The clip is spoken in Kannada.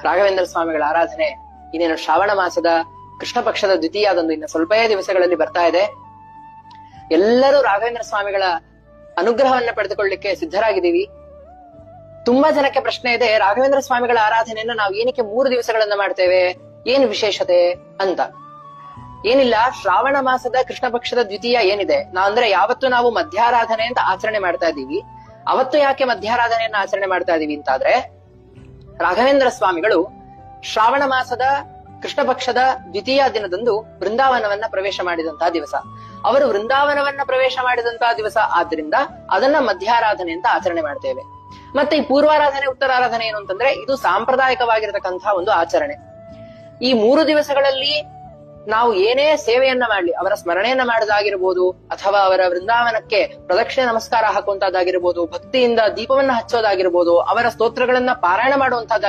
ರಾಘವೇಂದ್ರ ಸ್ವಾಮಿಗಳ ಆರಾಧನೆ ಇನ್ನೇನು ಶ್ರಾವಣ ಮಾಸದ ಕೃಷ್ಣ ಪಕ್ಷದ ದ್ವಿತೀಯದಂದು ಇನ್ನು ಸ್ವಲ್ಪೇ ದಿವಸಗಳಲ್ಲಿ ಬರ್ತಾ ಇದೆ. ಎಲ್ಲರೂ ರಾಘವೇಂದ್ರ ಸ್ವಾಮಿಗಳ ಅನುಗ್ರಹವನ್ನ ಪಡೆದುಕೊಳ್ಳಿಕ್ಕೆ ಸಿದ್ಧರಾಗಿದ್ದೀವಿ. ತುಂಬಾ ಜನಕ್ಕೆ ಪ್ರಶ್ನೆ ಇದೆ, ರಾಘವೇಂದ್ರ ಸ್ವಾಮಿಗಳ ಆರಾಧನೆಯನ್ನ ನಾವು ಏನಕ್ಕೆ 3 ದಿವಸಗಳನ್ನ ಮಾಡ್ತೇವೆ, ಏನು ವಿಶೇಷತೆ ಅಂತ. ಏನಿಲ್ಲ, ಶ್ರಾವಣ ಮಾಸದ ಕೃಷ್ಣ ಪಕ್ಷದ ದ್ವಿತೀಯ ಏನಿದೆ, ಅಂದ್ರೆ ಯಾವತ್ತು ನಾವು ಮಧ್ಯಾರಾಧನೆ ಅಂತ ಆಚರಣೆ ಮಾಡ್ತಾ ಇದ್ದೀವಿ, ಅವತ್ತು ಯಾಕೆ ಮಧ್ಯಾರಾಧನೆಯನ್ನ ಆಚರಣೆ ಮಾಡ್ತಾ ಇದೀವಿ ಅಂತಾದ್ರೆ, ರಾಘವೇಂದ್ರ ಸ್ವಾಮಿಗಳು ಶ್ರಾವಣ ಮಾಸದ ಕೃಷ್ಣ ಪಕ್ಷದ ದ್ವಿತೀಯ ದಿನದಂದು ವೃಂದಾವನವನ್ನ ಪ್ರವೇಶ ಮಾಡಿದಂತಹ ದಿವಸ. ಅವರು ವೃಂದಾವನವನ್ನ ಪ್ರವೇಶ ಮಾಡಿದಂತಹ ದಿವಸ ಆದ್ರಿಂದ ಅದನ್ನ ಮಧ್ಯಾರಾಧನೆ ಅಂತ ಆಚರಣೆ ಮಾಡ್ತೇವೆ. ಮತ್ತೆ ಈ ಪೂರ್ವಾರಾಧನೆ ಉತ್ತರಾರಾಧನೆ ಏನು ಅಂತಂದ್ರೆ, ಇದು ಸಾಂಪ್ರದಾಯಿಕವಾಗಿರತಕ್ಕಂತಹ ಒಂದು ಆಚರಣೆ. ಈ 3 ದಿವಸಗಳಲ್ಲಿ ನಾವು ಏನೇ ಸೇವೆಯನ್ನ ಮಾಡ್ಲಿ, ಅವರ ಸ್ಮರಣೆಯನ್ನ ಮಾಡೋದಾಗಿರ್ಬೋದು, ಅಥವಾ ಅವರ ವೃಂದಾವನಕ್ಕೆ ಪ್ರದಕ್ಷಿಣೆ ನಮಸ್ಕಾರ ಹಾಕುವಂತದ್ದಾಗಿರ್ಬೋದು, ಭಕ್ತಿಯಿಂದ ದೀಪವನ್ನ ಹಚ್ಚೋದಾಗಿರ್ಬೋದು, ಅವರ ಸ್ತೋತ್ರಗಳನ್ನ ಪಾರಾಯಣ ಮಾಡುವಂತಹದ್ದಾಗಿರ್ಬೋದು,